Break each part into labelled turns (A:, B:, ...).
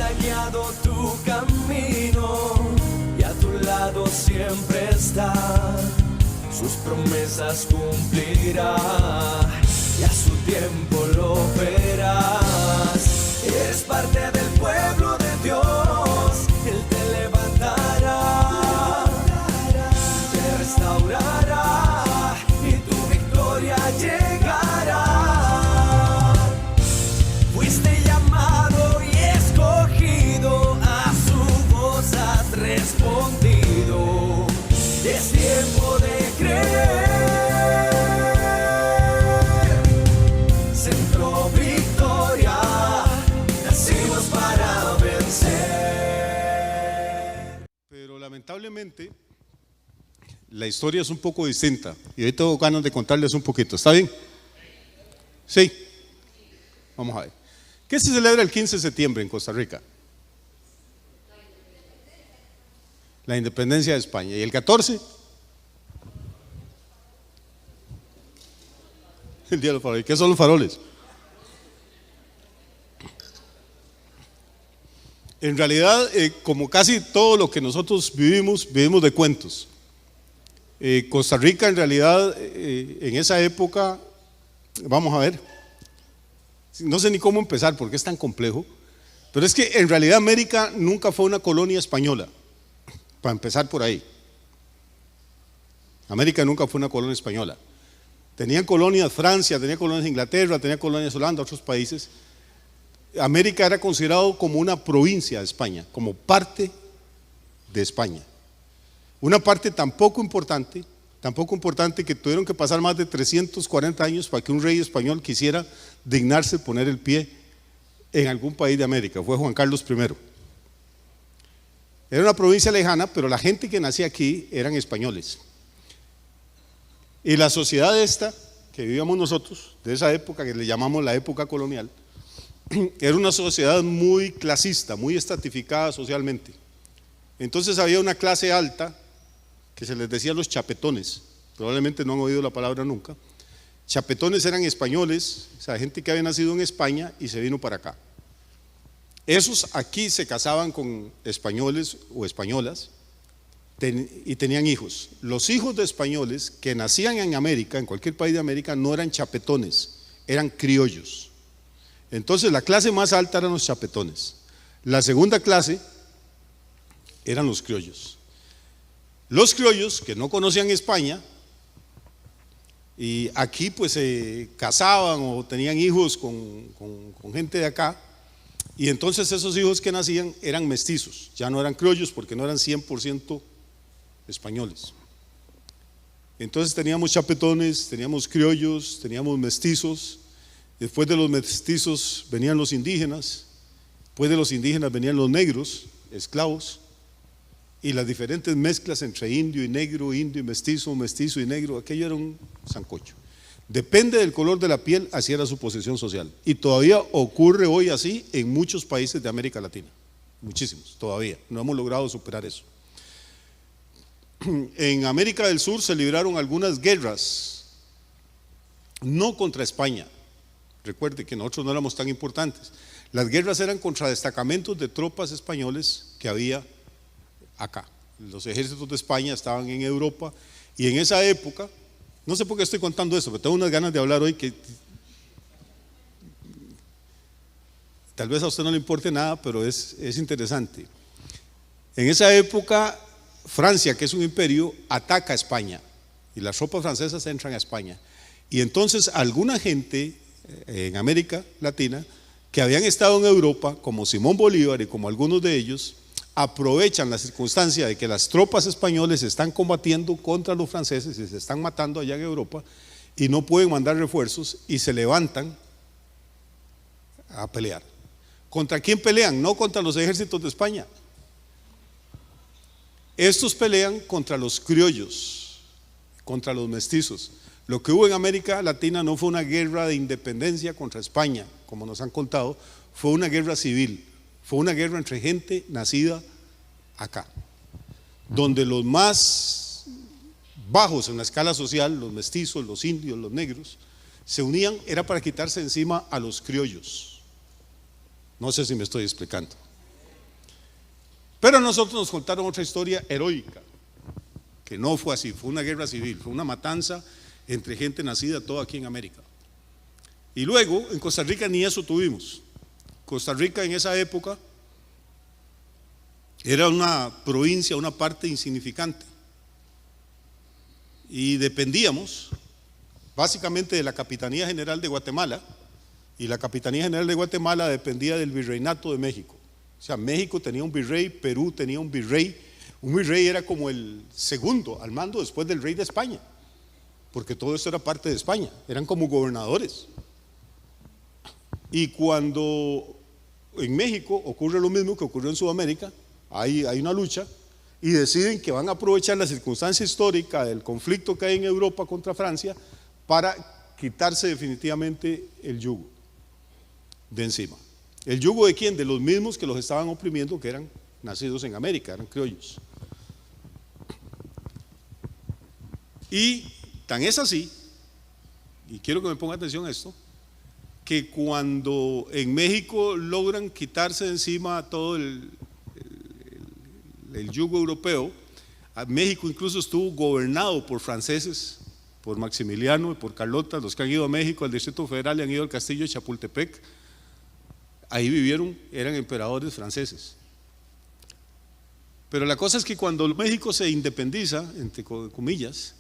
A: ha guiado tu camino y a tu lado siempre está. Sus promesas cumplirá y a su tiempo lo verás. Eres parte del pueblo de Dios, Él te levantará, te restaurará y tu victoria llegará. Fuiste llamado y escogido, a su voz has respondido. Es tiempo de creer. Centro Victoria, nacimos para vencer.
B: Pero lamentablemente la historia es un poco distinta y hoy tengo ganas de contarles un poquito. ¿Está bien? Sí. Vamos a ver. ¿Qué se celebra el 15 de septiembre en Costa Rica? La independencia de España. ¿Y el 14? El día de los faroles. ¿Qué son los faroles? En realidad, como casi todo lo que nosotros vivimos de cuentos. Costa Rica en realidad, en esa época, vamos a ver, no sé ni cómo empezar porque es tan complejo, pero es que en realidad América nunca fue una colonia española, para empezar por ahí. América nunca fue una colonia española. Tenían colonias Francia, tenía colonias Inglaterra, tenía colonias Holanda, otros países. América era considerado como una provincia de España, como parte de España. Una parte tan poco importante que tuvieron que pasar más de 340 años para que un rey español quisiera dignarse poner el pie en algún país de América. Fue Juan Carlos I. Era una provincia lejana, pero la gente que nacía aquí eran españoles. Y la sociedad esta que vivíamos nosotros, de esa época que le llamamos la época colonial, era una sociedad muy clasista, muy estratificada socialmente. Entonces había una clase alta que se les decía los chapetones, probablemente no han oído la palabra nunca. Chapetones eran españoles, o sea, gente que había nacido en España y se vino para acá. Esos aquí se casaban con españoles o españolas y tenían hijos. Los hijos de españoles que nacían en América, en cualquier país de América, no eran chapetones, eran criollos. Entonces la clase más alta eran los chapetones. La segunda clase eran los criollos. Los criollos que no conocían España y aquí pues se casaban o tenían hijos con gente de acá, y entonces esos hijos que nacían eran mestizos, ya no eran criollos porque no eran 100% españoles. Entonces teníamos chapetones, teníamos criollos, teníamos mestizos. Después de los mestizos venían los indígenas, después de los indígenas venían los negros, esclavos, y las diferentes mezclas entre indio y negro, indio y mestizo, mestizo y negro, aquello era un sancocho. Depende del color de la piel, así era su posición social. Y todavía ocurre hoy así en muchos países de América Latina, muchísimos, todavía, no hemos logrado superar eso. En América del Sur se libraron algunas guerras, no contra España. Recuerde que nosotros no éramos tan importantes. Las guerras eran contra destacamentos de tropas españoles que había acá. Los ejércitos de España estaban en Europa y en esa época, no sé por qué estoy contando eso, pero tengo unas ganas de hablar hoy que tal vez a usted no le importe nada, pero es interesante. En esa época, Francia, que es un imperio, ataca a España y las tropas francesas entran a España. Y entonces alguna gente en América Latina que habían estado en Europa, como Simón Bolívar y como algunos de ellos, aprovechan la circunstancia de que las tropas españoles están combatiendo contra los franceses y se están matando allá en Europa y no pueden mandar refuerzos y se levantan a pelear. ¿Contra quién pelean? No contra los ejércitos de España. Estos pelean contra los criollos, contra los mestizos. Lo que hubo en América Latina no fue una guerra de independencia contra España, como nos han contado, fue una guerra civil, fue una guerra entre gente nacida acá, donde los más bajos en la escala social, los mestizos, los indios, los negros, se unían, era para quitarse encima a los criollos. No sé si me estoy explicando. Pero a nosotros nos contaron otra historia heroica, que no fue así, fue una guerra civil, fue una matanza entre gente nacida toda aquí en América. Y luego en Costa Rica ni eso tuvimos. Costa Rica en esa época era una provincia, una parte insignificante, y dependíamos básicamente de la Capitanía General de Guatemala, y la Capitanía General de Guatemala dependía del Virreinato de México. O sea, México tenía un virrey, Perú tenía un virrey era como el segundo al mando después del rey de España, porque todo esto era parte de España, eran como gobernadores. Y cuando en México ocurre lo mismo que ocurrió en Sudamérica, hay una lucha y deciden que van a aprovechar la circunstancia histórica del conflicto que hay en Europa contra Francia para quitarse definitivamente el yugo de encima. ¿El yugo de quién? De los mismos que los estaban oprimiendo, que eran nacidos en América, eran criollos. Y tan es así, y quiero que me ponga atención a esto, que cuando en México logran quitarse de encima todo el yugo europeo, México incluso estuvo gobernado por franceses, por Maximiliano y por Carlota. Los que han ido a México, al Distrito Federal, y han ido al castillo de Chapultepec, ahí vivieron, eran emperadores franceses. Pero la cosa es que cuando México se independiza, entre comillas,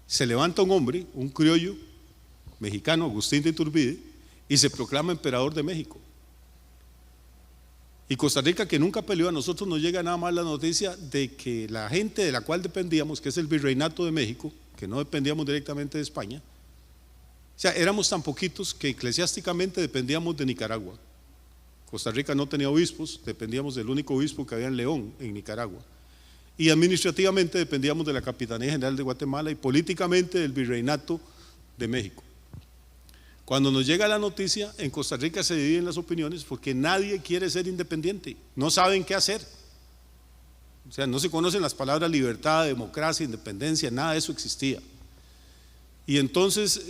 B: se levanta un hombre, un criollo mexicano, Agustín de Iturbide, y se proclama emperador de México. Y Costa Rica, que nunca peleó, a nosotros nos llega nada más la noticia de que la gente de la cual dependíamos, que es el Virreinato de México, que no dependíamos directamente de España, o sea, éramos tan poquitos que eclesiásticamente dependíamos de Nicaragua. Costa Rica no tenía obispos, dependíamos del único obispo que había en León, en Nicaragua. Y administrativamente dependíamos de la Capitanía General de Guatemala y políticamente del Virreinato de México. Cuando nos llega la noticia, en Costa Rica se dividen las opiniones porque nadie quiere ser independiente, no saben qué hacer. O sea, no se conocen las palabras libertad, democracia, independencia, nada de eso existía. Y entonces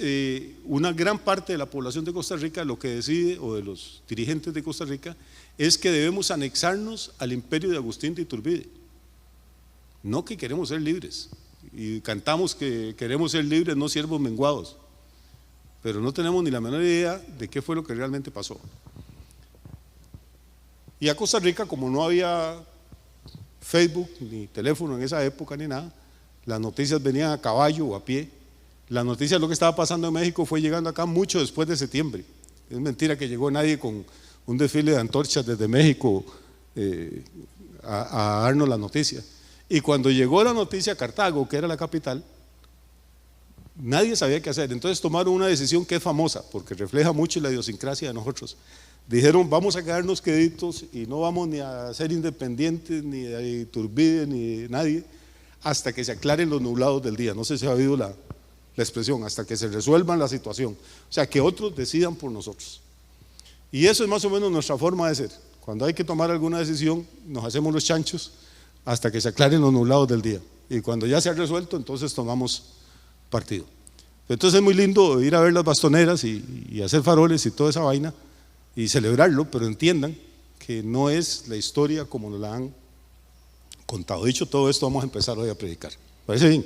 B: una gran parte de la población de Costa Rica lo que decide, o de los dirigentes de Costa Rica, es que debemos anexarnos al imperio de Agustín de Iturbide. No que queremos ser libres, y cantamos que queremos ser libres, no siervos menguados, pero no tenemos ni la menor idea de qué fue lo que realmente pasó. Y a Costa Rica, como no había Facebook ni teléfono en esa época ni nada, las noticias venían a caballo o a pie. La noticia de lo que estaba pasando en México fue llegando acá mucho después de septiembre. Es mentira que llegó nadie con un desfile de antorchas desde México a darnos la noticia. Y cuando llegó la noticia a Cartago, que era la capital, nadie sabía qué hacer. Entonces tomaron una decisión que es famosa porque refleja mucho la idiosincrasia de nosotros. Dijeron: vamos a quedarnos queditos y no vamos ni a ser independientes, ni de Iturbide, ni de nadie, hasta que se aclaren los nublados del día. No sé si ha habido la expresión, hasta que se resuelvan la situación. O sea, que otros decidan por nosotros. Y eso es más o menos nuestra forma de ser. Cuando hay que tomar alguna decisión, nos hacemos los chanchos hasta que se aclaren los nublados del día. Y cuando ya se ha resuelto, entonces tomamos partido. Entonces es muy lindo ir a ver las bastoneras y hacer faroles y toda esa vaina y celebrarlo, pero entiendan que no es la historia como nos la han contado. Dicho todo esto, vamos a empezar hoy a predicar. ¿Parece bien?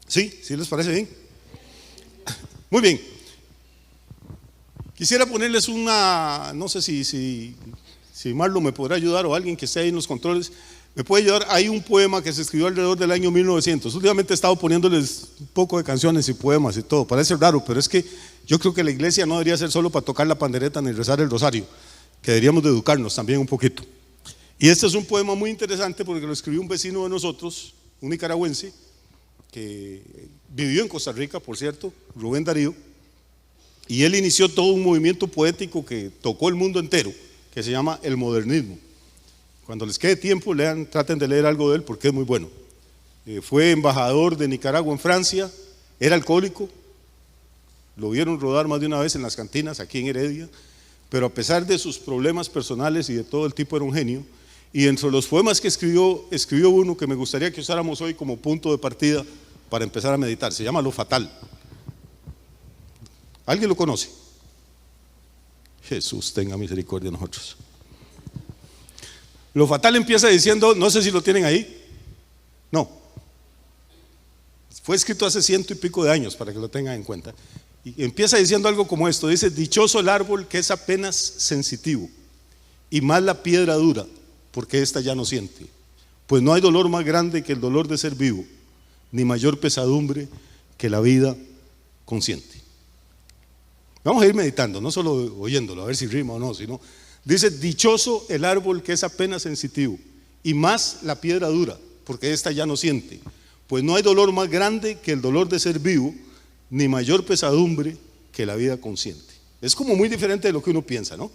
B: ¿Sí? ¿Sí les parece bien? Muy bien. Quisiera ponerles una, no sé si Marlon me podrá ayudar, o alguien que esté ahí en los controles me puede ayudar. Hay un poema que se escribió alrededor del año 1900. Últimamente he estado poniéndoles un poco de canciones y poemas y todo. Parece raro, pero es que yo creo que la iglesia no debería ser solo para tocar la pandereta ni rezar el rosario, que deberíamos de educarnos también un poquito. Y este es un poema muy interesante porque lo escribió un vecino de nosotros, un nicaragüense, que vivió en Costa Rica, por cierto, Rubén Darío, y él inició todo un movimiento poético que tocó el mundo entero, que se llama el modernismo. Cuando les quede tiempo, traten de leer algo de él porque es muy bueno. Fue embajador de Nicaragua en Francia, era alcohólico, lo vieron rodar más de una vez en las cantinas aquí en Heredia, pero a pesar de sus problemas personales y de todo, el tipo era un genio. Y entre los poemas que escribió uno que me gustaría que usáramos hoy como punto de partida para empezar a meditar. Se llama Lo Fatal. ¿Alguien lo conoce? Jesús tenga misericordia de nosotros. Lo fatal empieza diciendo, no sé si lo tienen ahí. No. Fue escrito hace 100 y pico de años para que lo tengan en cuenta. Y empieza diciendo algo como esto. Dice, dichoso el árbol que es apenas sensitivo y más la piedra dura, porque ésta ya no siente. Pues no hay dolor más grande que el dolor de ser vivo, ni mayor pesadumbre que la vida consciente. Vamos a ir meditando, no solo oyéndolo, a ver si rima o no, sino dice, dichoso el árbol que es apenas sensitivo y más la piedra dura, porque ésta ya no siente. Pues no hay dolor más grande que el dolor de ser vivo, ni mayor pesadumbre que la vida consciente. Es como muy diferente de lo que uno piensa, ¿no?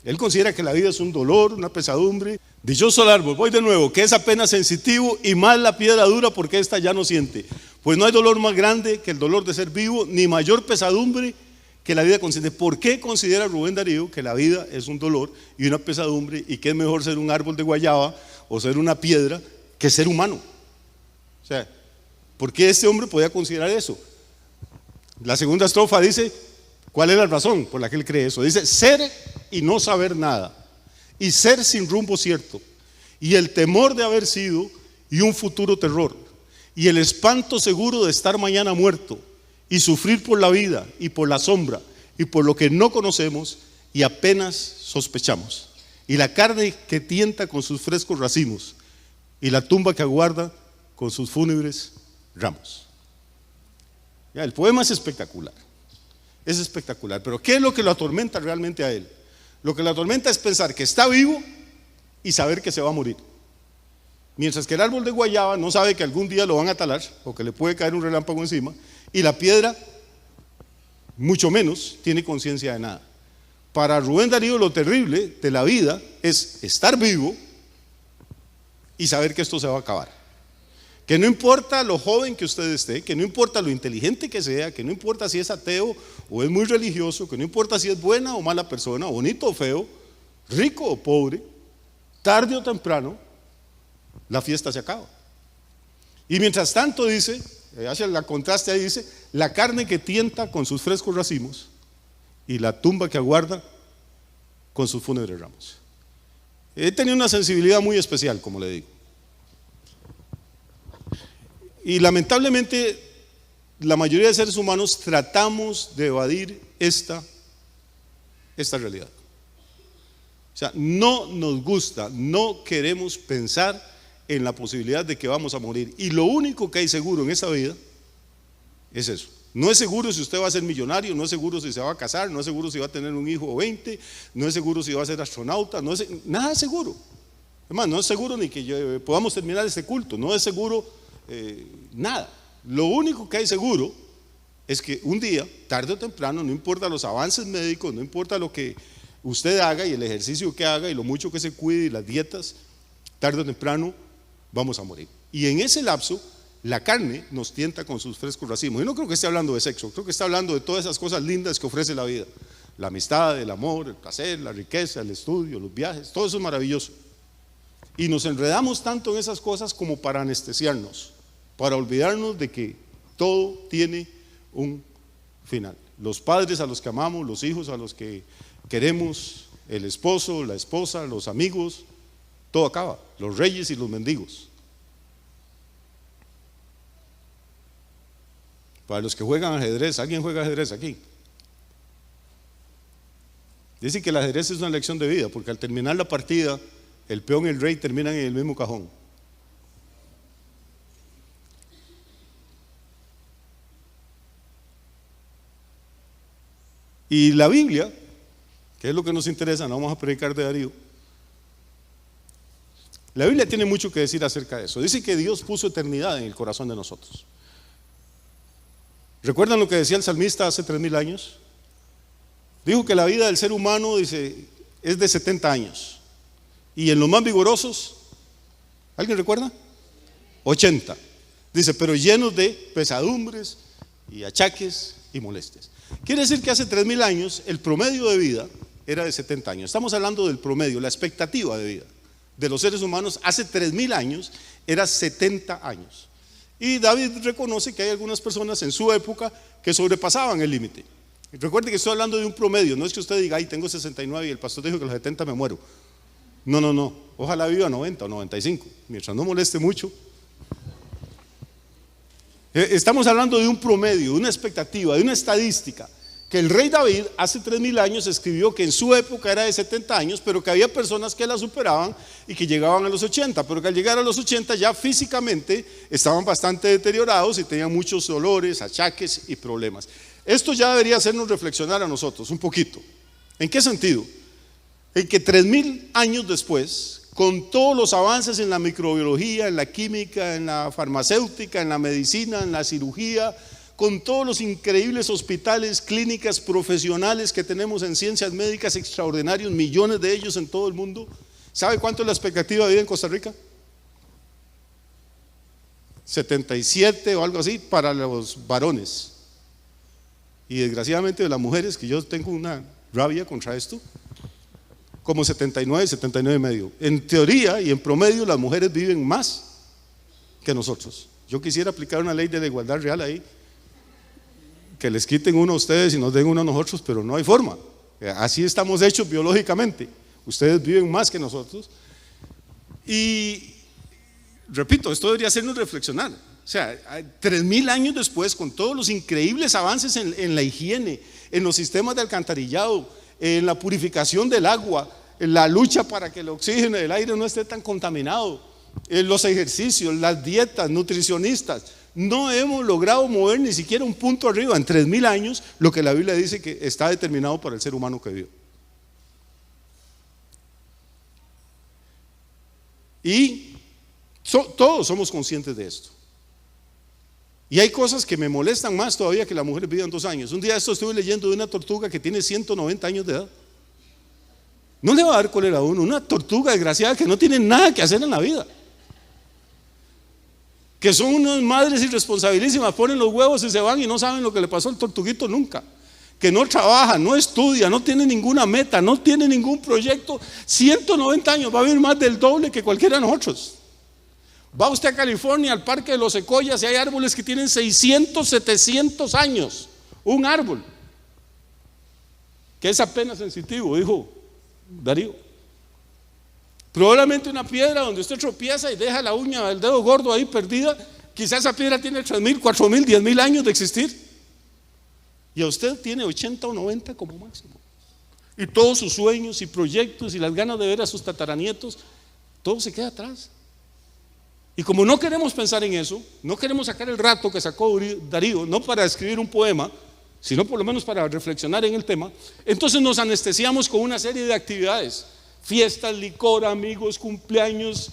B: Él considera que la vida es un dolor, una pesadumbre. Dichoso el árbol, voy de nuevo, que es apenas sensitivo y más la piedra dura, porque ésta ya no siente. Pues no hay dolor más grande que el dolor de ser vivo, ni mayor pesadumbre que la vida consciente. ¿Por qué considera Rubén Darío que la vida es un dolor y una pesadumbre y que es mejor ser un árbol de guayaba o ser una piedra que ser humano? O sea, ¿por qué este hombre podía considerar eso? La segunda estrofa dice, ¿cuál es la razón por la que él cree eso? Dice, ser y no saber nada, y ser sin rumbo cierto, y el temor de haber sido y un futuro terror, y el espanto seguro de estar mañana muerto, y sufrir por la vida y por la sombra y por lo que no conocemos y apenas sospechamos, y la carne que tienta con sus frescos racimos, y la tumba que aguarda con sus fúnebres ramos. Ya, el poema es espectacular, pero ¿qué es lo que lo atormenta realmente a él? Lo que lo atormenta es pensar que está vivo y saber que se va a morir. Mientras que el árbol de guayaba no sabe que algún día lo van a talar o que le puede caer un relámpago encima, y la piedra mucho menos tiene conciencia de nada. Para Rubén Darío lo terrible de la vida es estar vivo y saber que esto se va a acabar. Que no importa lo joven que usted esté, que no importa lo inteligente que sea, que no importa si es ateo o es muy religioso, que no importa si es buena o mala persona, bonito o feo, rico o pobre, tarde o temprano, la fiesta se acaba. Y mientras tanto dice, hace la contraste ahí, dice, la carne que tienta con sus frescos racimos y la tumba que aguarda con sus fúnebres ramos. He tenido una sensibilidad muy especial, como le digo. Y lamentablemente la mayoría de seres humanos tratamos de evadir esta realidad. O sea, no nos gusta, no queremos pensar en la posibilidad de que vamos a morir. Y lo único que hay seguro en esa vida es eso. No es seguro si usted va a ser millonario, no es seguro si se va a casar, no es seguro si va a tener un hijo o 20, no es seguro si va a ser astronauta, nada es seguro. Además, no es seguro ni que podamos terminar este culto, no es seguro nada. Lo único que hay seguro es que un día, tarde o temprano, no importa los avances médicos, no importa lo que usted haga y el ejercicio que haga y lo mucho que se cuide y las dietas, tarde o temprano vamos a morir. Y en ese lapso, la carne nos tienta con sus frescos racimos. Y no creo que esté hablando de sexo, creo que está hablando de todas esas cosas lindas que ofrece la vida. La amistad, el amor, el placer, la riqueza, el estudio, los viajes, todo eso es maravilloso. Y nos enredamos tanto en esas cosas como para anestesiarnos, para olvidarnos de que todo tiene un final. Los padres a los que amamos, los hijos a los que queremos, el esposo, la esposa, los amigos, todo acaba, los reyes y los mendigos. Para los que juegan ajedrez, ¿alguien juega ajedrez aquí? Dice que el ajedrez es una lección de vida, porque al terminar la partida, el peón y el rey terminan en el mismo cajón. Y la Biblia, que es lo que nos interesa, no vamos a predicar de Darío. La Biblia tiene mucho que decir acerca de eso. Dice que Dios puso eternidad en el corazón de nosotros. ¿Recuerdan lo que decía el salmista hace 3000 años? Dijo que la vida del ser humano, dice, es de 70 años. Y en los más vigorosos, ¿alguien recuerda? 80. Dice, pero llenos de pesadumbres y achaques y molestias. Quiere decir que hace 3000 años el promedio de vida era de 70 años. Estamos hablando del promedio, la expectativa de vida de los seres humanos hace 3000 años era 70 años. Y David reconoce que hay algunas personas en su época que sobrepasaban el límite. Recuerde que estoy hablando de un promedio, no es que usted diga, ay, tengo 69 y el pastor dijo que a los 70 me muero. No, ojalá viva 90 o 95, mientras no moleste mucho. Estamos hablando de un promedio, de una expectativa, de una estadística, que el rey David hace 3000 años escribió que en su época era de 70 años, pero que había personas que la superaban y que llegaban a los 80, pero que al llegar a los 80 ya físicamente estaban bastante deteriorados y tenían muchos dolores, achaques y problemas. Esto ya debería hacernos reflexionar a nosotros un poquito. ¿En qué sentido? En que 3000 años después, con todos los avances en la microbiología, en la química, en la farmacéutica, en la medicina, en la cirugía, con todos los increíbles hospitales, clínicas profesionales que tenemos en ciencias médicas extraordinarios, millones de ellos en todo el mundo, ¿sabe cuánto es la expectativa de vida en Costa Rica? 77 o algo así para los varones. Y desgraciadamente de las mujeres, que yo tengo una rabia contra esto, como 79, 79 y medio. En teoría y en promedio las mujeres viven más que nosotros. Yo quisiera aplicar una ley de la igualdad real ahí, que les quiten uno a ustedes y nos den uno a nosotros, pero no hay forma. Así estamos hechos biológicamente. Ustedes viven más que nosotros. Y repito, esto debería hacernos reflexionar. O sea, 3000 años después, con todos los increíbles avances en la higiene, en los sistemas de alcantarillado, en la purificación del agua, en la lucha para que el oxígeno del aire no esté tan contaminado, en los ejercicios, las dietas, nutricionistas, no hemos logrado mover ni siquiera un punto arriba en 3000 años lo que la Biblia dice que está determinado para el ser humano que vive. Y todos somos conscientes de esto. Y hay cosas que me molestan más todavía que las mujeres vivan 2 años. Un día estuve leyendo de una tortuga que tiene 190 años de edad. No le va a dar cólera a uno, una tortuga desgraciada que no tiene nada que hacer en la vida, que son unas madres irresponsabilísimas, ponen los huevos y se van y no saben lo que le pasó al tortuguito nunca, que no trabaja, no estudia, no tiene ninguna meta, no tiene ningún proyecto. 190 años, va a vivir más del doble que cualquiera de nosotros. Va usted a California, al Parque de los Secoyas, y hay árboles que tienen 600, 700 años. Un árbol que es apenas sensitivo, dijo Darío. Probablemente una piedra donde usted tropieza y deja la uña del dedo gordo ahí perdida, quizás esa piedra tiene 3000, 4000, 10000 años de existir, y a usted tiene 80 o 90 como máximo. Y todos sus sueños y proyectos y las ganas de ver a sus tataranietos, todo se queda atrás. Y como no queremos pensar en eso, no queremos sacar el rato que sacó Darío, no para escribir un poema, sino por lo menos para reflexionar en el tema, entonces nos anestesiamos con una serie de actividades: fiestas, licor, amigos, cumpleaños,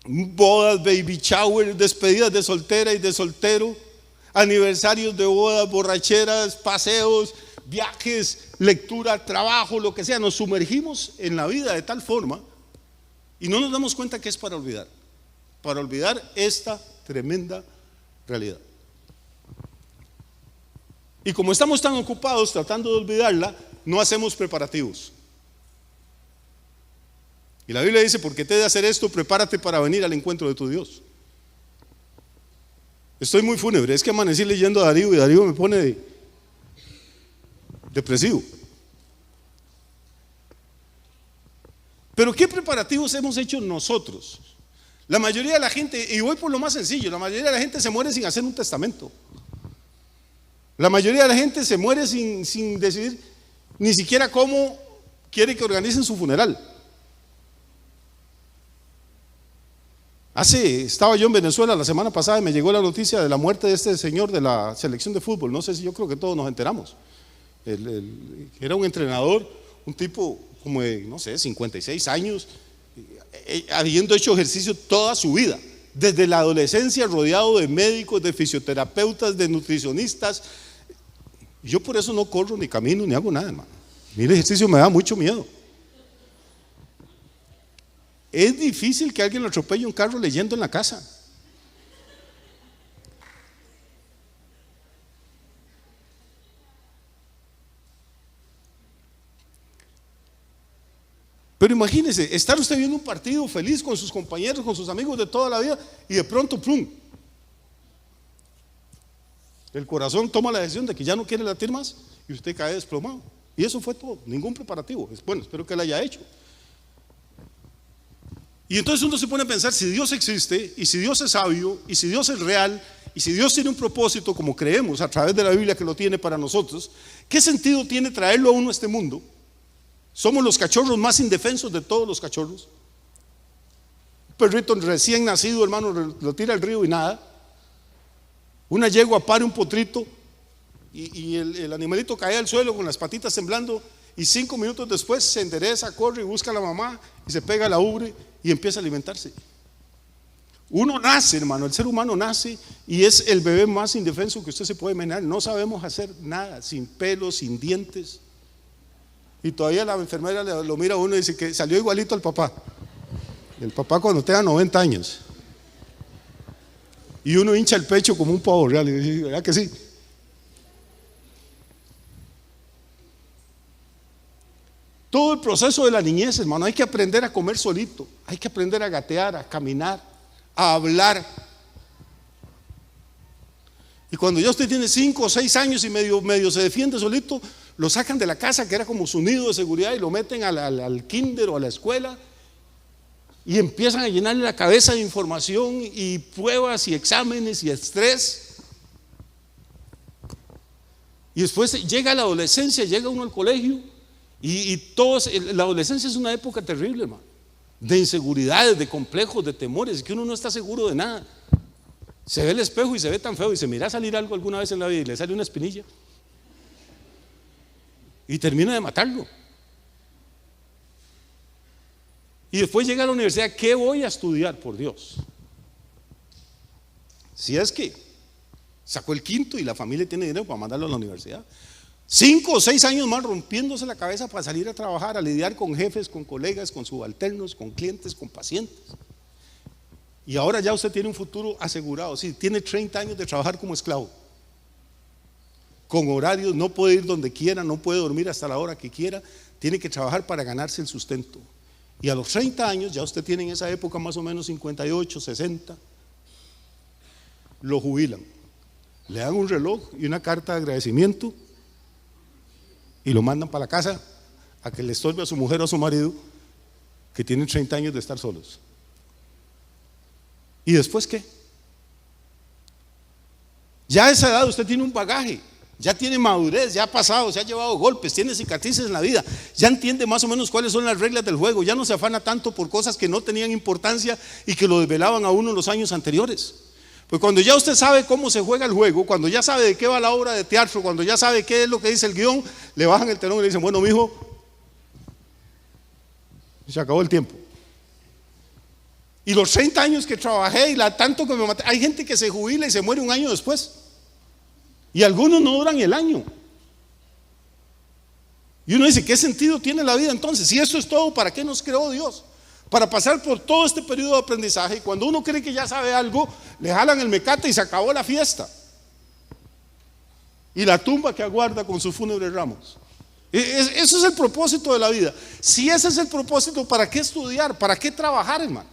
B: bodas, baby shower, despedidas de soltera y de soltero, aniversarios de bodas, borracheras, paseos, viajes, lectura, trabajo, lo que sea. Nos sumergimos en la vida de tal forma y no nos damos cuenta que es para olvidar esta tremenda realidad. Y como estamos tan ocupados tratando de olvidarla, no hacemos preparativos. Y la Biblia dice: porque te he de hacer esto, prepárate para venir al encuentro de tu Dios. Estoy muy fúnebre, es que amanecí leyendo a Darío y Darío me pone depresivo. Pero ¿qué preparativos hemos hecho nosotros? La mayoría de la gente, y voy por lo más sencillo, la mayoría de la gente se muere sin hacer un testamento. La mayoría de la gente se muere sin decidir ni siquiera cómo quiere que organicen su funeral. Estaba yo en Venezuela la semana pasada y me llegó la noticia de la muerte de este señor de la selección de fútbol. No sé si, yo creo que todos nos enteramos. Era un entrenador, un tipo como de, no sé, 56 años, habiendo hecho ejercicio toda su vida, desde la adolescencia, rodeado de médicos, de fisioterapeutas, de nutricionistas. Yo por eso no corro, ni camino, ni hago nada, hermano. A mí el ejercicio me da mucho miedo. Es difícil que alguien lo atropelle un carro leyendo en la casa. Pero imagínese, estar usted viendo un partido feliz con sus compañeros, con sus amigos de toda la vida, y de pronto, ¡plum! El corazón toma la decisión de que ya no quiere latir más y usted cae desplomado. Y eso fue todo, ningún preparativo. Bueno, espero que lo haya hecho. Y entonces uno se pone a pensar, si Dios existe, y si Dios es sabio, y si Dios es real, y si Dios tiene un propósito como creemos a través de la Biblia que lo tiene para nosotros, ¿qué sentido tiene traerlo a uno a este mundo? Somos los cachorros más indefensos de todos los cachorros. Un perrito recién nacido, hermano, lo tira al río y nada. Una yegua pare un potrito y el animalito cae al suelo con las patitas temblando, y 5 minutos después se endereza, corre y busca a la mamá y se pega a la ubre y empieza a alimentarse. Uno nace, hermano, el ser humano nace y es el bebé más indefenso que usted se puede imaginar. No sabemos hacer nada, sin pelos, sin dientes. Y todavía la enfermera lo mira a uno y dice que salió igualito al papá. El papá cuando tenga 90 años. Y uno hincha el pecho como un pavo real. Y dice, ¿verdad que sí? Todo el proceso de la niñez, hermano, hay que aprender a comer solito, hay que aprender a gatear, a caminar, a hablar. Y cuando ya usted tiene 5 o 6 años y medio se defiende solito, lo sacan de la casa, que era como su nido de seguridad, y lo meten al kinder o a la escuela, y empiezan a llenarle la cabeza de información y pruebas y exámenes y estrés. Y después llega la adolescencia, llega uno al colegio. Y la adolescencia es una época terrible, hermano, de inseguridades, de complejos, de temores, que uno no está seguro de nada. Se ve el espejo y se ve tan feo y se mira salir algo alguna vez en la vida y le sale una espinilla y termina de matarlo. Y después llega a la universidad, ¿qué voy a estudiar, por Dios? Si es que sacó el quinto y la familia tiene dinero para mandarlo a la universidad. 5 o 6 años más rompiéndose la cabeza para salir a trabajar, a lidiar con jefes, con colegas, con subalternos, con clientes, con pacientes. Y ahora ya usted tiene un futuro asegurado. Sí, tiene 30 años de trabajar como esclavo, con horarios, no puede ir donde quiera, no puede dormir hasta la hora que quiera, tiene que trabajar para ganarse el sustento. Y a los 30 años, ya usted tiene en esa época más o menos 58, 60, lo jubilan, le dan un reloj y una carta de agradecimiento y lo mandan para la casa a que le estorbe a su mujer o a su marido que tienen 30 años de estar solos. ¿Y después qué? Ya a esa edad usted tiene un bagaje, ya tiene madurez, ya ha pasado, se ha llevado golpes, tiene cicatrices en la vida, ya entiende más o menos cuáles son las reglas del juego, ya no se afana tanto por cosas que no tenían importancia y que lo desvelaban a uno en los años anteriores. Pues cuando ya usted sabe cómo se juega el juego, cuando ya sabe de qué va la obra de teatro, cuando ya sabe qué es lo que dice el guión, le bajan el telón y le dicen, bueno, mijo, se acabó el tiempo. Y los 30 años que trabajé y tanto que me maté, hay gente que se jubila y se muere un año después. Y algunos no duran el año. Y uno dice, ¿qué sentido tiene la vida entonces? Si esto es todo, ¿para qué nos creó Dios? Para pasar por todo este periodo de aprendizaje, y cuando uno cree que ya sabe algo, le jalan el mecate y se acabó la fiesta. Y la tumba que aguarda con sus fúnebres ramos. Eso es el propósito de la vida. Si ese es el propósito, ¿para qué estudiar? ¿Para qué trabajar, hermano?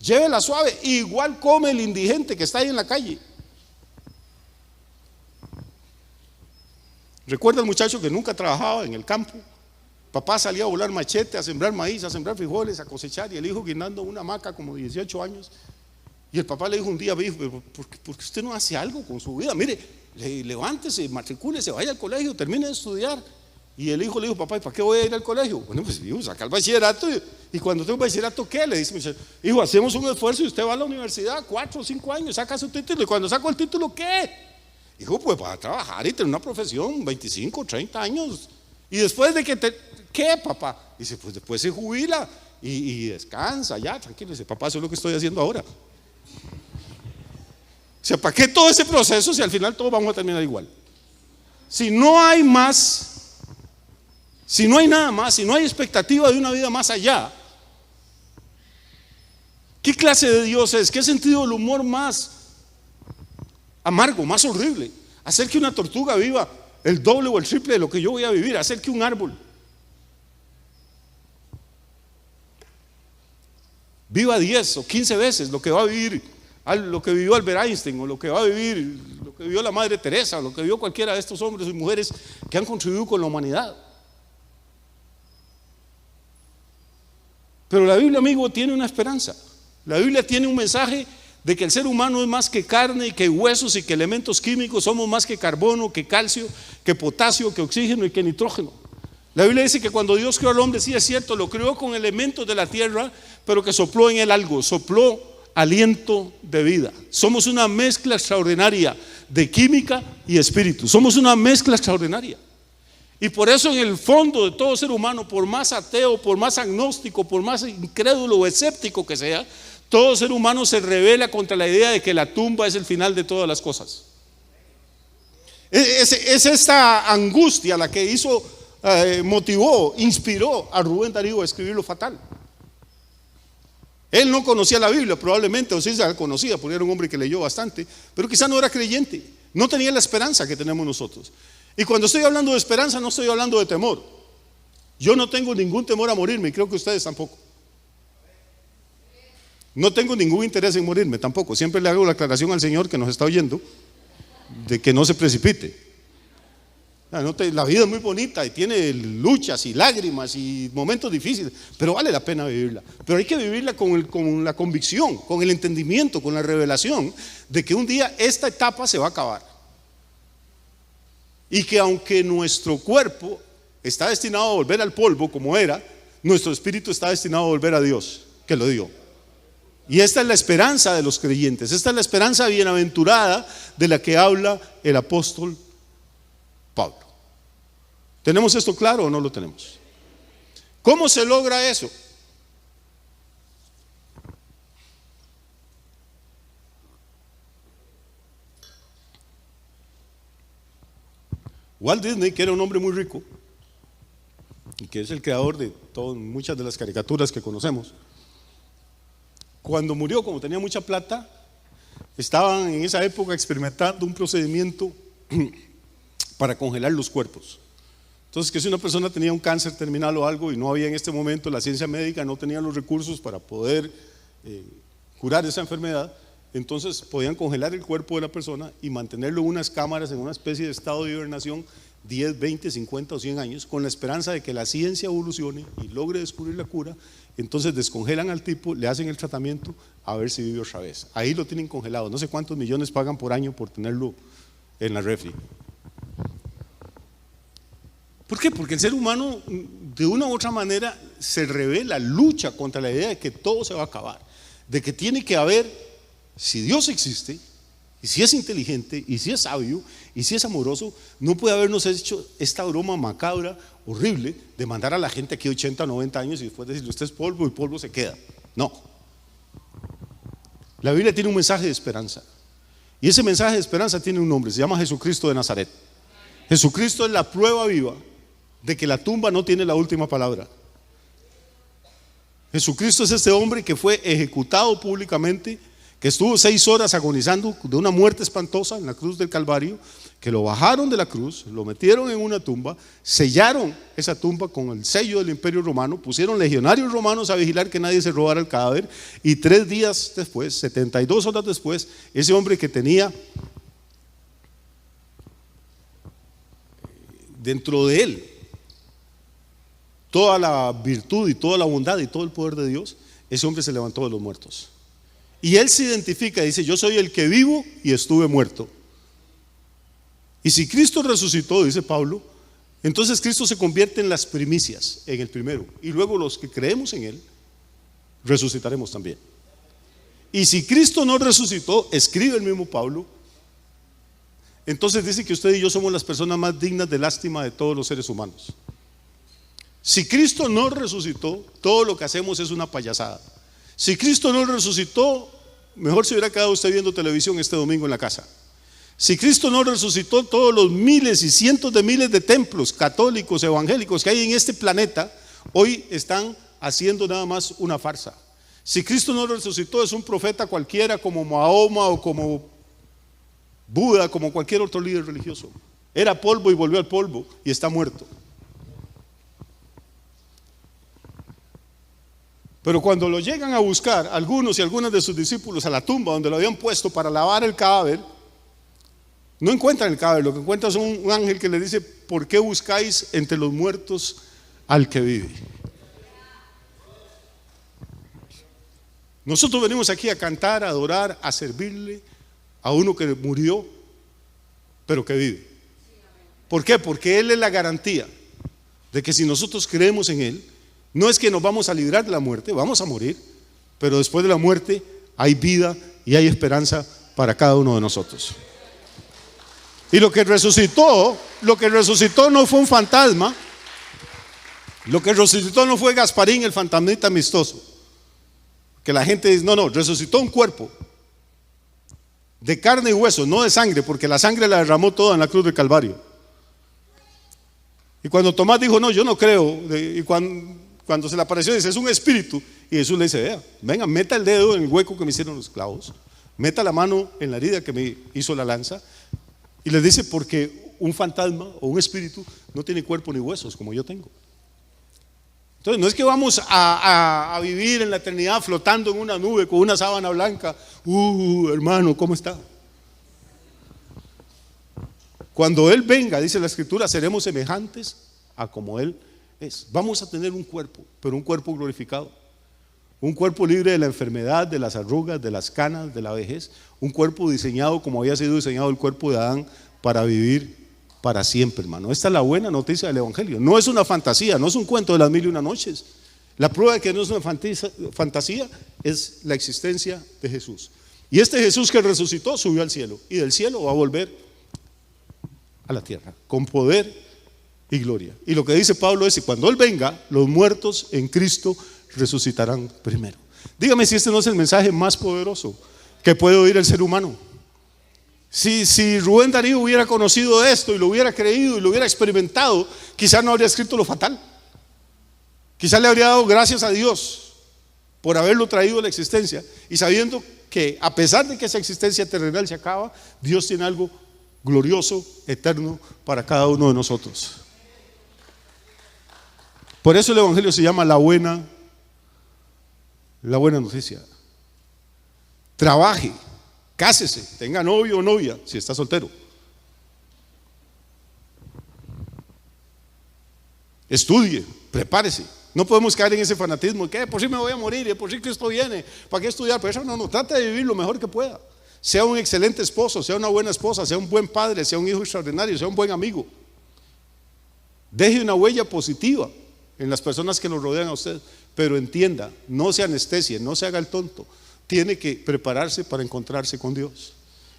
B: Llévela suave, igual come el indigente que está ahí en la calle. Recuerda el muchacho que nunca trabajaba en el campo. Papá salía a volar machete, a sembrar maíz, a sembrar frijoles, a cosechar, y el hijo guindando una hamaca como 18 años. Y el papá le dijo un día, ¿por qué usted no hace algo con su vida? Mire, levántese, matricúlese, vaya al colegio, termine de estudiar. Y el hijo le dijo, papá, ¿y para qué voy a ir al colegio? Bueno, pues hijo, saca el bachillerato, y cuando tengo bachillerato, ¿qué? Le dice, hijo, hacemos un esfuerzo y usted va a la universidad, 4 o 5 años, saca su título, y cuando saco el título, ¿qué? Hijo, pues va a trabajar y tener una profesión, 25, 30 años. Y después de que ¿qué, papá? Dice, pues después se jubila y descansa, ya, tranquilo. Dice, papá, eso es lo que estoy haciendo ahora. O sea, ¿para qué todo ese proceso si al final todos vamos a terminar igual? Si no hay más, si no hay nada más, si no hay expectativa de una vida más allá, ¿qué clase de Dios es? ¿Qué sentido del humor más amargo, más horrible? Hacer que una tortuga viva el doble o el triple de lo que yo voy a vivir, hacer que un árbol viva 10 o 15 veces lo que va a vivir, lo que vivió Albert Einstein, o lo que va a vivir, lo que vivió la Madre Teresa, lo que vivió cualquiera de estos hombres y mujeres que han contribuido con la humanidad. Pero la Biblia, amigo, tiene una esperanza. La Biblia tiene un mensaje de que el ser humano es más que carne y que huesos y que elementos químicos, somos más que carbono, que calcio, que potasio, que oxígeno y que nitrógeno. La Biblia dice que cuando Dios creó al hombre, sí es cierto, lo creó con elementos de la tierra, pero que sopló en él algo, sopló aliento de vida. Somos una mezcla extraordinaria de química y espíritu. Somos una mezcla extraordinaria. Y por eso en el fondo de todo ser humano, por más ateo, por más agnóstico, por más incrédulo o escéptico que sea, todo ser humano se rebela contra la idea de que la tumba es el final de todas las cosas. Es esta angustia la que motivó, inspiró a Rubén Darío a escribir Lo Fatal. Él no conocía la Biblia probablemente, o sí se la conocía porque era un hombre que leyó bastante, pero quizá no era creyente, no tenía la esperanza que tenemos nosotros. Y cuando estoy hablando de esperanza no estoy hablando de temor. Yo no tengo ningún temor a morirme y creo que ustedes tampoco. No tengo ningún interés en morirme tampoco. Siempre le hago la aclaración al Señor que nos está oyendo de que no se precipite. La vida es muy bonita y tiene luchas y lágrimas y momentos difíciles, pero vale la pena vivirla. Pero hay que vivirla con la convicción, con el entendimiento, con la revelación de que un día esta etapa se va a acabar. Y que aunque nuestro cuerpo está destinado a volver al polvo como era, nuestro espíritu está destinado a volver a Dios, que lo dio. Y esta es la esperanza de los creyentes, esta es la esperanza bienaventurada de la que habla el apóstol Pablo. ¿Tenemos esto claro o no lo tenemos? ¿Cómo se logra eso? Walt Disney, que era un hombre muy rico y que es el creador de muchas de las caricaturas que conocemos, cuando murió, como tenía mucha plata, estaban en esa época experimentando un procedimiento para congelar los cuerpos. Entonces, que si una persona tenía un cáncer terminal o algo y no había en este momento, la ciencia médica no tenía los recursos para poder curar esa enfermedad, entonces podían congelar el cuerpo de la persona y mantenerlo en unas cámaras, en una especie de estado de hibernación 10, 20, 50 o 100 años, con la esperanza de que la ciencia evolucione y logre descubrir la cura. Entonces descongelan al tipo, le hacen el tratamiento a ver si vive otra vez. Ahí lo tienen congelado, no sé cuántos millones pagan por año por tenerlo en la refri. ¿Por qué? Porque el ser humano de una u otra manera se rebela, lucha contra la idea de que todo se va a acabar, de que tiene que haber, si Dios existe, y si es inteligente, y si es sabio, y si es amoroso, no puede habernos hecho esta broma macabra, horrible, de mandar a la gente aquí 80 o 90 años y después decirle usted es polvo y polvo se queda. No. La Biblia tiene un mensaje de esperanza. Y ese mensaje de esperanza tiene un nombre, se llama Jesucristo de Nazaret. Jesucristo es la prueba viva de que la tumba no tiene la última palabra. Jesucristo es este hombre que fue ejecutado públicamente, que estuvo 6 horas agonizando de una muerte espantosa en la cruz del Calvario, que lo bajaron de la cruz, lo metieron en una tumba, sellaron esa tumba con el sello del Imperio Romano, pusieron legionarios romanos a vigilar que nadie se robara el cadáver, y 3 días después, 72 horas después, ese hombre que tenía dentro de él toda la virtud y toda la bondad y todo el poder de Dios, ese hombre se levantó de los muertos. Y él se identifica, dice, yo soy el que vivo y estuve muerto. Y si Cristo resucitó, dice Pablo, entonces Cristo se convierte en las primicias, en el primero. Y luego los que creemos en él, resucitaremos también. Y si Cristo no resucitó, escribe el mismo Pablo, entonces dice que usted y yo somos las personas más dignas de lástima de todos los seres humanos. Si Cristo no resucitó, todo lo que hacemos es una payasada. Si Cristo no resucitó, mejor se hubiera quedado usted viendo televisión este domingo en la casa. Si Cristo no resucitó, todos los miles y cientos de miles de templos católicos, evangélicos que hay en este planeta, hoy están haciendo nada más una farsa. Si Cristo no resucitó, es un profeta cualquiera como Mahoma o como Buda, como cualquier otro líder religioso. Era polvo y volvió al polvo y está muerto. Pero cuando lo llegan a buscar algunos y algunas de sus discípulos a la tumba donde lo habían puesto para lavar el cadáver, No encuentran el cadáver, lo que encuentran es un ángel que le dice: ¿por qué buscáis entre los muertos al que vive? Nosotros venimos aquí a cantar, a adorar, a servirle a uno que murió, pero que vive. ¿Por qué? Porque Él es la garantía de que si nosotros creemos en Él, no es que nos vamos a librar de la muerte, vamos a morir, pero después de la muerte hay vida y hay esperanza para cada uno de nosotros. Y lo que resucitó no fue un fantasma, lo que resucitó no fue Gasparín, el fantasmita amistoso, que la gente dice: no, resucitó un cuerpo de carne y hueso, no de sangre, porque la sangre la derramó toda en la cruz del Calvario. Y cuando Tomás dijo: no, yo no creo, y cuando se le apareció, dice: es un espíritu. Y Jesús le dice: venga, meta el dedo en el hueco que me hicieron los clavos, meta la mano en la herida que me hizo la lanza. Y les dice: porque un fantasma o un espíritu no tiene cuerpo ni huesos como yo tengo. Entonces no es que vamos a vivir en la eternidad flotando en una nube con una sábana blanca. Hermano, ¿cómo está? Cuando Él venga, dice la Escritura, seremos semejantes a como Él es. Vamos a tener un cuerpo, pero un cuerpo glorificado. Un cuerpo libre de la enfermedad, de las arrugas, de las canas, de la vejez. Un cuerpo diseñado como había sido diseñado el cuerpo de Adán para vivir para siempre, hermano. Esta es la buena noticia del Evangelio. No es una fantasía, no es un cuento de las 1001 noches. La prueba de que no es una fantasía es la existencia de Jesús. Y este Jesús que resucitó subió al cielo, y del cielo va a volver a la tierra con poder y gloria. Y lo que dice Pablo es que cuando Él venga, los muertos en Cristo resucitarán primero. Dígame si este no es el mensaje más poderoso que puede oír el ser humano. Si Rubén Darío hubiera conocido esto y lo hubiera creído y lo hubiera experimentado, quizás no habría escrito lo fatal. Quizás le habría dado gracias a Dios por haberlo traído a la existencia, y sabiendo que a pesar de que esa existencia terrenal se acaba, Dios tiene algo glorioso, eterno para cada uno de nosotros. Por eso el Evangelio se llama la buena noticia. Trabaje, cásese, tenga novio o novia si está soltero. Estudie, prepárese. No podemos caer en ese fanatismo que por si me voy a morir y por si Cristo viene, ¿para qué estudiar? Pero eso no, trate de vivir lo mejor que pueda. Sea un excelente esposo, sea una buena esposa, sea un buen padre, sea un hijo extraordinario, sea un buen amigo. Deje una huella positiva en las personas que lo rodean a usted, pero entienda, no se anestesie, no se haga el tonto. Tiene que prepararse para encontrarse con Dios.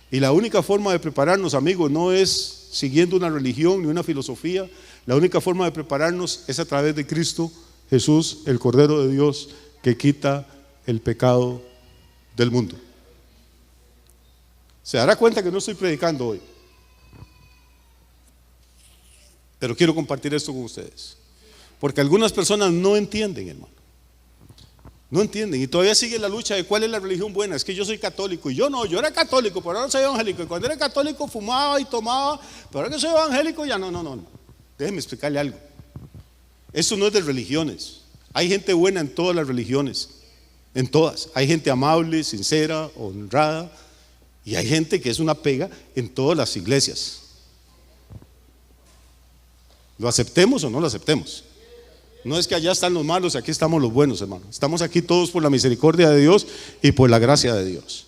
B: Y la única forma de prepararnos, amigos, no es siguiendo una religión ni una filosofía. La única forma de prepararnos es a través de Cristo Jesús, el Cordero de Dios, que quita el pecado del mundo. Se dará cuenta que no estoy predicando hoy, pero quiero compartir esto con ustedes, porque algunas personas no entienden, hermano. No entienden, y todavía sigue la lucha de cuál es la religión buena. Es que yo soy católico, y yo era católico, pero ahora soy evangélico. Y cuando era católico fumaba y tomaba, pero ahora que soy evangélico ya no. Déjenme explicarle algo. Esto no es de religiones. Hay gente buena en todas las religiones, en todas. Hay gente amable, sincera, honrada, y hay gente que es una pega en todas las iglesias. ¿Lo aceptemos o no lo aceptemos? No es que allá están los malos y aquí estamos los buenos, hermano. Estamos aquí todos por la misericordia de Dios y por la gracia de Dios.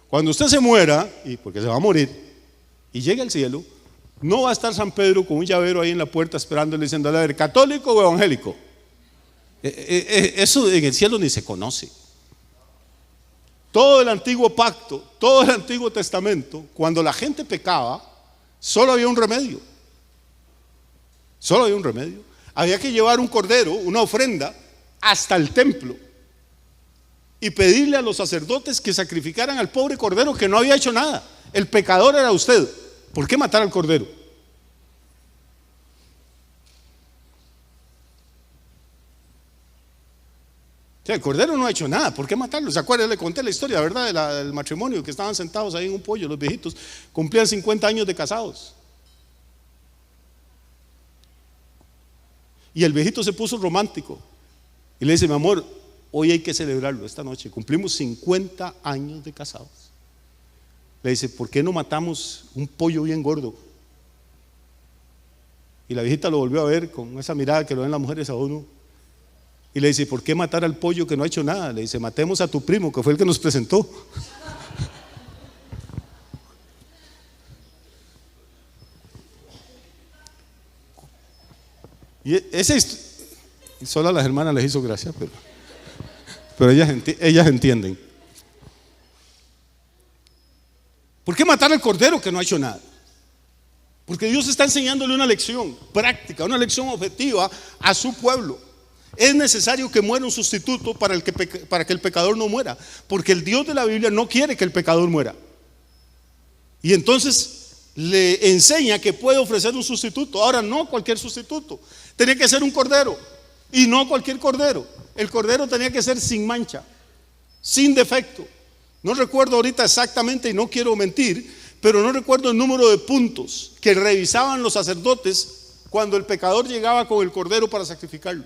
B: Cuando usted se muera, y porque se va a morir, y llegue al cielo, no va a estar San Pedro con un llavero ahí en la puerta esperándole diciendo: a ver, ¿católico o evangélico? Eso en el cielo ni se conoce. Todo el antiguo pacto, todo el antiguo testamento, cuando la gente pecaba, solo había un remedio. Solo había un remedio. Había que llevar un cordero, una ofrenda, hasta el templo y pedirle a los sacerdotes que sacrificaran al pobre cordero que no había hecho nada. El pecador era usted. ¿Por qué matar al cordero? O sea, el cordero no ha hecho nada, ¿por qué matarlo? ¿Se acuerdan? Le conté la historia, ¿verdad? Del matrimonio, que estaban sentados ahí en un pollo, los viejitos, cumplían 50 años de casados. Y el viejito se puso romántico y le dice: mi amor, hoy hay que celebrarlo esta noche, cumplimos 50 años de casados. le dice, ¿por qué no matamos un pollo bien gordo? Y la viejita lo volvió a ver con esa mirada que lo ven las mujeres a uno. Y le dice, ¿por qué matar al pollo que no ha hecho nada? Le dice, matemos a tu primo, que fue el que nos presentó. Y solo a las hermanas les hizo gracia, pero ellas entienden. ¿Por qué matar al cordero que no ha hecho nada? Porque Dios está enseñándole una lección práctica, una lección objetiva a su pueblo. Es necesario que muera un sustituto para que el pecador no muera, porque el Dios de la Biblia no quiere que el pecador muera. Y entonces le enseña que puede ofrecer un sustituto. Ahora, no cualquier sustituto, tenía que ser un cordero, y no cualquier cordero. El cordero tenía que ser sin mancha, sin defecto. No recuerdo ahorita exactamente y no quiero mentir, pero no recuerdo el número de puntos que revisaban los sacerdotes cuando el pecador llegaba con el cordero para sacrificarlo.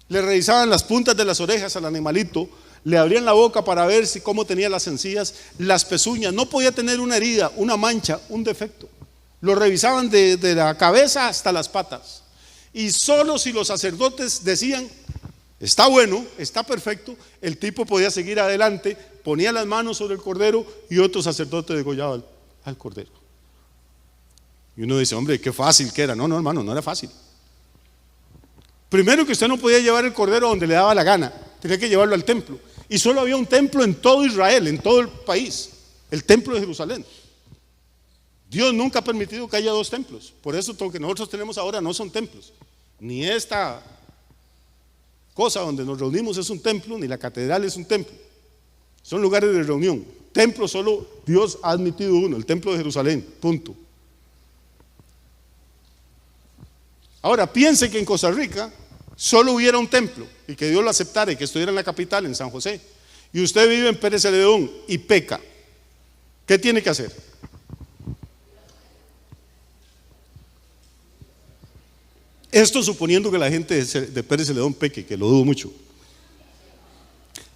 B: Le revisaban las puntas de las orejas al animalito, le abrían la boca para ver cómo tenía las encías, las pezuñas. No podía tener una herida, una mancha, un defecto. Lo revisaban de la cabeza hasta las patas. Y solo si los sacerdotes decían, está bueno, está perfecto, el tipo podía seguir adelante, ponía las manos sobre el cordero y otro sacerdote degollaba al cordero. Y uno dice, hombre, qué fácil que era. No, hermano, no era fácil. Primero, que usted no podía llevar el cordero donde le daba la gana, tenía que llevarlo al templo. Y solo había un templo en todo Israel, en todo el país, el templo de Jerusalén. Dios nunca ha permitido que haya dos templos. Por eso lo que nosotros tenemos ahora no son templos. Ni esta cosa donde nos reunimos es un templo, ni la catedral es un templo. Son lugares de reunión. Templo solo Dios ha admitido uno, el templo de Jerusalén, punto. Ahora piense que en Costa Rica solo hubiera un templo y que Dios lo aceptara y que estuviera en la capital, en San José, y usted vive en Pérez Celedón y peca. ¿Qué tiene que hacer? Esto suponiendo que la gente de Pérez Celedón peque, que lo dudo mucho.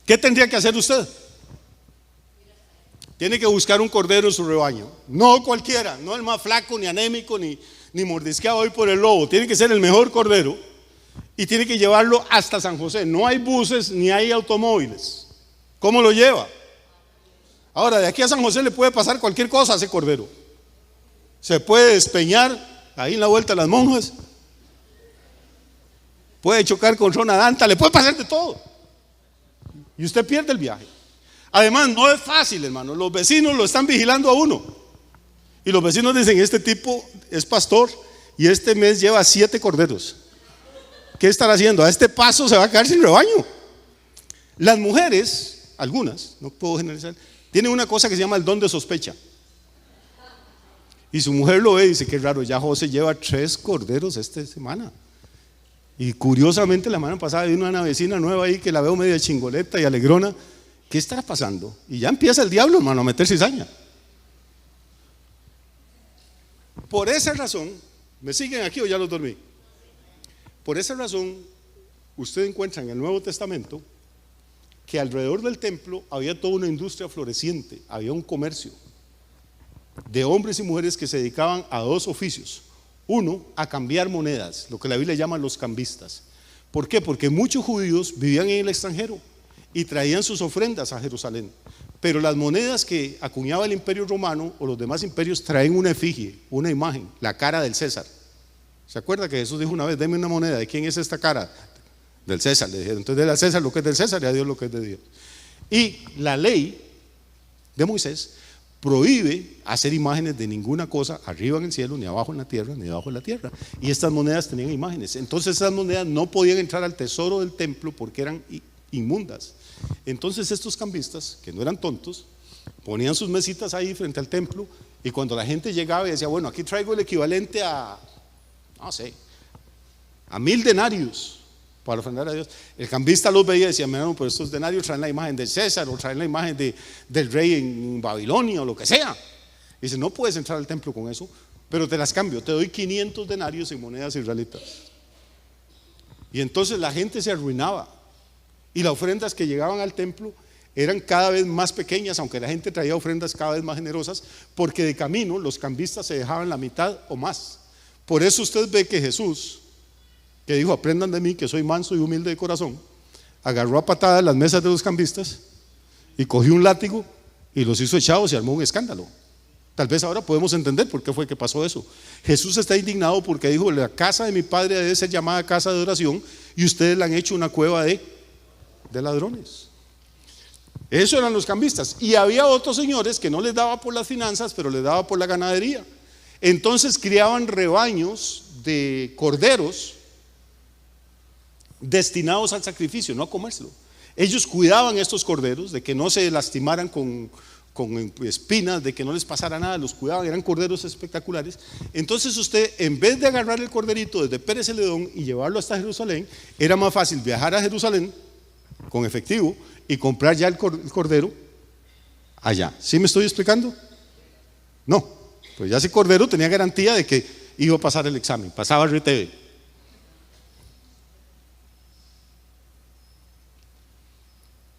B: ¿Qué tendría que hacer usted? Tiene que buscar un cordero en su rebaño. No cualquiera, no el más flaco, ni anémico, ni mordisqueado hoy por el lobo. Tiene que ser el mejor cordero y tiene que llevarlo hasta San José. No hay buses ni hay automóviles. ¿Cómo lo lleva? Ahora, de aquí a San José le puede pasar cualquier cosa a ese cordero. Se puede despeñar ahí en la vuelta de las monjas, puede chocar con Rona Danta, le puede pasar de todo y usted pierde el viaje. Además, no es fácil, hermano. Los vecinos lo están vigilando a uno y los vecinos dicen, este tipo es pastor y este mes lleva 7 corderos. ¿Qué estará haciendo? A este paso se va a quedar sin rebaño. Las mujeres, algunas, no puedo generalizar, tienen una cosa que se llama el don de sospecha. Y su mujer lo ve y dice, qué raro, ya José lleva 3 corderos esta semana. Y curiosamente la semana pasada vino una vecina nueva ahí que la veo medio chingoleta y alegrona. ¿Qué estará pasando? Y ya empieza el diablo, hermano, a meter cizaña. Por esa razón, ¿me siguen aquí o ya los dormí? Por esa razón, usted encuentra en el Nuevo Testamento que alrededor del templo había toda una industria floreciente, había un comercio de hombres y mujeres que se dedicaban a 2 oficios. Uno, a cambiar monedas, lo que la Biblia llama los cambistas. ¿Por qué? Porque muchos judíos vivían en el extranjero y traían sus ofrendas a Jerusalén. Pero las monedas que acuñaba el Imperio Romano o los demás imperios traen una efigie, una imagen, la cara del César. ¿Se acuerda que Jesús dijo una vez, deme una moneda? ¿De quién es esta cara? Del César, le dijeron. Entonces dele a César lo que es del César y a Dios lo que es de Dios. Y la ley de Moisés prohíbe hacer imágenes de ninguna cosa arriba en el cielo, ni abajo en la tierra, ni debajo en la tierra. Y estas monedas tenían imágenes. Entonces esas monedas no podían entrar al tesoro del templo porque eran inmundas. Entonces estos cambistas, que no eran tontos, ponían sus mesitas ahí frente al templo y cuando la gente llegaba y decía, bueno, aquí traigo el equivalente a, no sé, a 1000 denarios para ofrendar a Dios. El cambista los veía y decía, mira, no, pero estos denarios traen la imagen de César o traen la imagen del rey en Babilonia o lo que sea. Y dice, no puedes entrar al templo con eso, pero te las cambio, te doy 500 denarios en monedas israelitas. Y entonces la gente se arruinaba y las ofrendas que llegaban al templo eran cada vez más pequeñas, aunque la gente traía ofrendas cada vez más generosas, porque de camino los cambistas se dejaban la mitad o más. Por eso usted ve que Jesús, que dijo: aprendan de mí que soy manso y humilde de corazón, agarró a patadas las mesas de los cambistas y cogió un látigo y los hizo echados y armó un escándalo. Tal vez ahora podemos entender por qué fue que pasó eso. Jesús está indignado porque dijo: la casa de mi padre debe ser llamada casa de oración, y ustedes la han hecho una cueva de ladrones. Eso eran los cambistas. Y había otros señores que no les daba por las finanzas, pero les daba por la ganadería. Entonces criaban rebaños de corderos destinados al sacrificio, no a comérselo. Ellos cuidaban estos corderos de que no se lastimaran con espinas, de que no les pasara nada, los cuidaban, eran corderos espectaculares. Entonces usted, en vez de agarrar el corderito desde Pérez Celedón y llevarlo hasta Jerusalén, era más fácil viajar a Jerusalén con efectivo y comprar ya el cordero allá. ¿Sí me estoy explicando? No, pues ya ese cordero tenía garantía de que iba a pasar el examen, pasaba el RTV.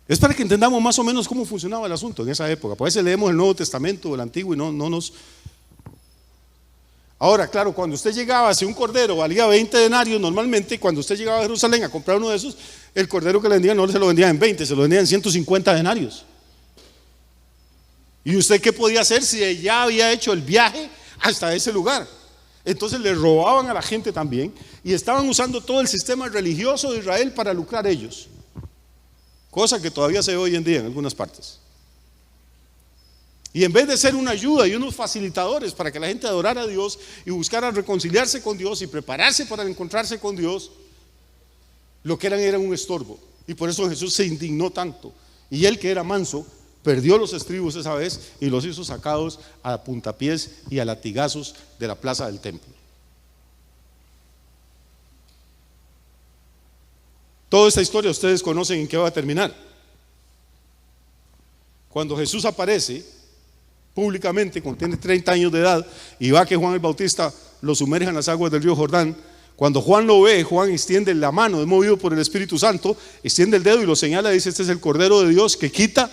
B: Es para que entendamos más o menos cómo funcionaba el asunto en esa época. Por eso leemos el Nuevo Testamento o el Antiguo y no nos... Ahora, claro, cuando usted llegaba, si un cordero valía 20 denarios, normalmente cuando usted llegaba a Jerusalén a comprar uno de esos, el cordero que le vendían no se lo vendían en 20, se lo vendían en 150 denarios. ¿Y usted qué podía hacer si ya había hecho el viaje hasta ese lugar? Entonces le robaban a la gente también, y estaban usando todo el sistema religioso de Israel para lucrar ellos. Cosa que todavía se ve hoy en día en algunas partes. Y en vez de ser una ayuda y unos facilitadores para que la gente adorara a Dios y buscara reconciliarse con Dios y prepararse para encontrarse con Dios, lo que eran era un estorbo. Y por eso Jesús se indignó tanto. Y él, que era manso, perdió los estribos esa vez y los hizo sacados a puntapiés y a latigazos de la plaza del templo. Toda esta historia ustedes conocen en qué va a terminar. Cuando Jesús aparece públicamente cuando tiene 30 años de edad y va que Juan el Bautista lo sumerge en las aguas del río Jordán, cuando Juan lo ve, Juan extiende la mano, es movido por el Espíritu Santo, extiende el dedo y lo señala y dice: este es el Cordero de Dios que quita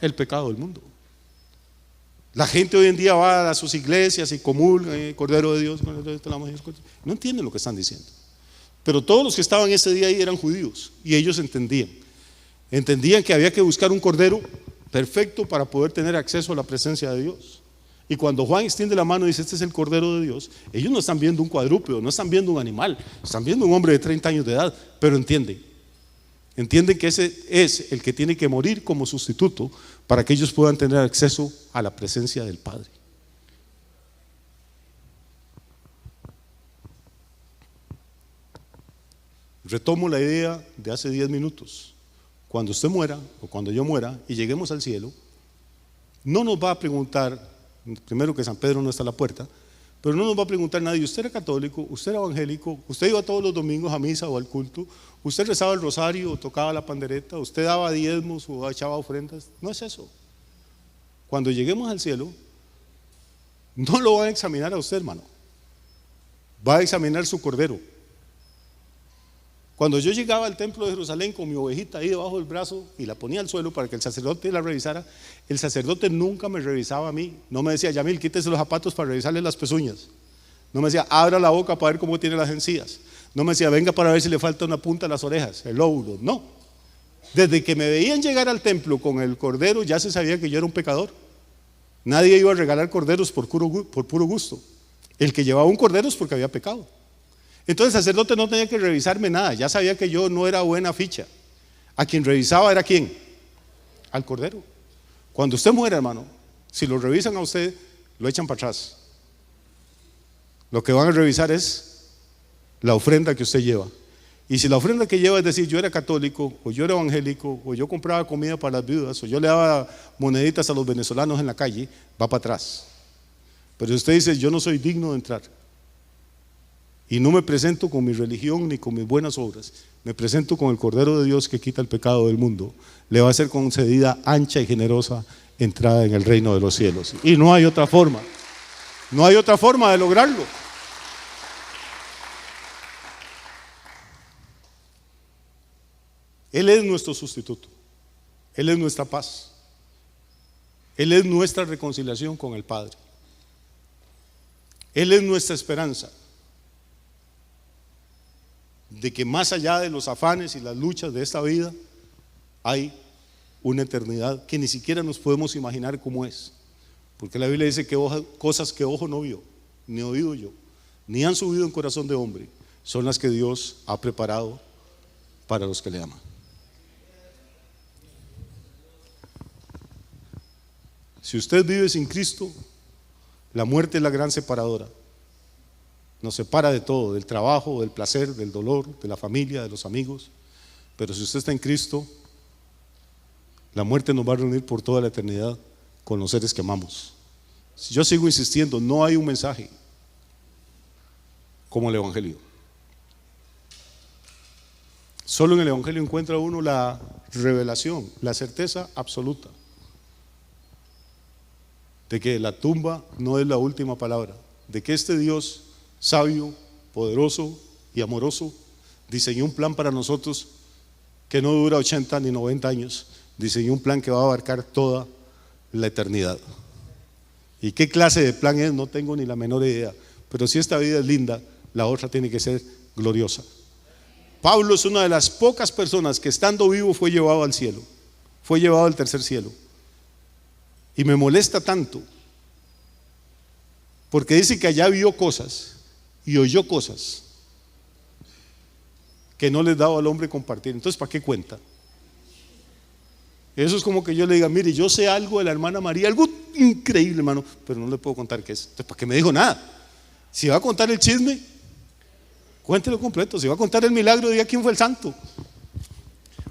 B: el pecado del mundo. La gente hoy en día va a sus iglesias y comulga: Cordero de Dios, no entienden lo que están diciendo. Pero todos los que estaban ese día ahí eran judíos y ellos entendían que había que buscar un cordero perfecto para poder tener acceso a la presencia de Dios. Y cuando Juan extiende la mano y dice: este es el Cordero de Dios, ellos no están viendo un cuadrúpedo, no están viendo un animal, están viendo un hombre de 30 años de edad, pero entienden que ese es el que tiene que morir como sustituto para que ellos puedan tener acceso a la presencia del Padre. Retomo la idea de hace 10 minutos. Cuando usted muera o cuando yo muera y lleguemos al cielo, no nos va a preguntar, primero que San Pedro no está a la puerta, pero no nos va a preguntar nadie: usted era católico, usted era evangélico, usted iba todos los domingos a misa o al culto, usted rezaba el rosario o tocaba la pandereta, usted daba diezmos o echaba ofrendas. No es eso. Cuando lleguemos al cielo, no lo va a examinar a usted, hermano, va a examinar su cordero. Cuando yo llegaba al templo de Jerusalén con mi ovejita ahí debajo del brazo y la ponía al suelo para que el sacerdote la revisara, el sacerdote nunca me revisaba a mí. No me decía: Yamil, quítese los zapatos para revisarle las pezuñas. No me decía: abra la boca para ver cómo tiene las encías. No me decía: venga para ver si le falta una punta a las orejas, el lóbulo. No. Desde que me veían llegar al templo con el cordero, ya se sabía que yo era un pecador. Nadie iba a regalar corderos por puro gusto. El que llevaba un cordero es porque había pecado. Entonces el sacerdote no tenía que revisarme nada, ya sabía que yo no era buena ficha. A quien revisaba era ¿quién? Al cordero. Cuando usted muere, hermano, si lo revisan a usted, lo echan para atrás. Lo que van a revisar es la ofrenda que usted lleva. Y si la ofrenda que lleva es decir: yo era católico, o yo era evangélico, o yo compraba comida para las viudas, o yo le daba moneditas a los venezolanos en la calle, va para atrás. Pero si usted dice: yo no soy digno de entrar, y no me presento con mi religión ni con mis buenas obras, me presento con el Cordero de Dios que quita el pecado del mundo, le va a ser concedida ancha y generosa entrada en el reino de los cielos. Y no hay otra forma, no hay otra forma de lograrlo. Él es nuestro sustituto, Él es nuestra paz. Él es nuestra reconciliación con el Padre. Él es nuestra esperanza de que más allá de los afanes y las luchas de esta vida hay una eternidad que ni siquiera nos podemos imaginar cómo es, porque la Biblia dice que cosas que ojo no vio, ni oído yo, ni han subido en corazón de hombre, son las que Dios ha preparado para los que le aman. Si usted vive sin Cristo, la muerte es la gran separadora. Nos separa de todo, del trabajo, del placer, del dolor, de la familia, de los amigos. Pero si usted está en Cristo, la muerte nos va a reunir por toda la eternidad con los seres que amamos. Si yo sigo insistiendo, no hay un mensaje como el Evangelio. Solo en el Evangelio encuentra uno la revelación, la certeza absoluta de que la tumba no es la última palabra, de que este Dios sabio, poderoso y amoroso diseñó un plan para nosotros que no dura 80 ni 90 años, diseñó un plan que va a abarcar toda la eternidad. ¿Y qué clase de plan es? No tengo ni la menor idea, pero si esta vida es linda, la otra tiene que ser gloriosa. Pablo es una de las pocas personas que estando vivo fue llevado al cielo, fue llevado al tercer cielo. Y me molesta tanto porque dice que allá vio cosas y oyó cosas que no les daba al hombre compartir. Entonces, ¿para qué cuenta? Eso es como que yo le diga, mire, yo sé algo de la hermana María, algo increíble, hermano, pero no le puedo contar qué es. Entonces, ¿para qué me dijo nada? Si va a contar el chisme, cuéntelo completo. Si va a contar el milagro, diga quién fue el santo.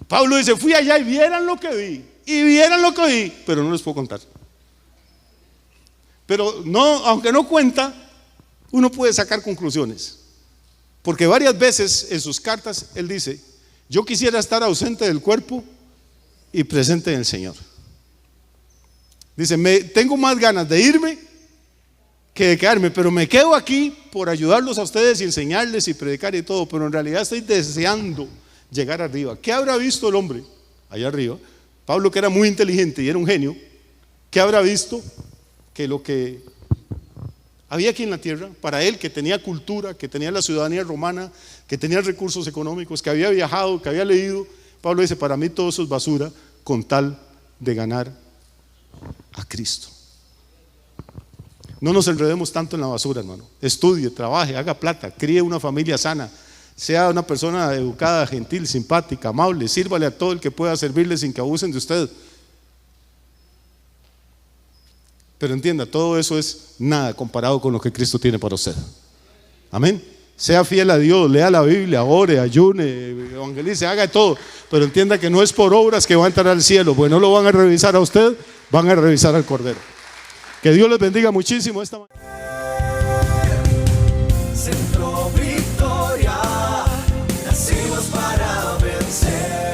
B: Pablo dice, fui allá y vieran lo que vi, y vieran lo que vi, pero no les puedo contar. Pero no, aunque no cuenta, uno puede sacar conclusiones, porque varias veces en sus cartas él dice, yo quisiera estar ausente del cuerpo y presente en el Señor. Dice, tengo más ganas de irme que de quedarme, pero me quedo aquí por ayudarlos a ustedes y enseñarles y predicar y todo, pero en realidad estoy deseando llegar arriba. ¿Qué habrá visto el hombre allá arriba? Pablo, que era muy inteligente y era un genio, ¿qué habrá visto? Que lo que había aquí en la tierra, para él, que tenía cultura, que tenía la ciudadanía romana, que tenía recursos económicos, que había viajado, que había leído, Pablo dice, para mí todo eso es basura con tal de ganar a Cristo. No nos enredemos tanto en la basura, hermano. Estudie, trabaje, haga plata, críe una familia sana, sea una persona educada, gentil, simpática, amable, sírvale a todo el que pueda servirle sin que abusen de usted. Pero entienda, todo eso es nada comparado con lo que Cristo tiene para usted. Amén. Sea fiel a Dios, lea la Biblia, ore, ayune, evangelice, haga todo. Pero entienda que no es por obras que va a entrar al cielo, porque no lo van a revisar a usted, van a revisar al Cordero. Que Dios les bendiga muchísimo esta mañana.
A: Centro Victoria, nacimos para vencer.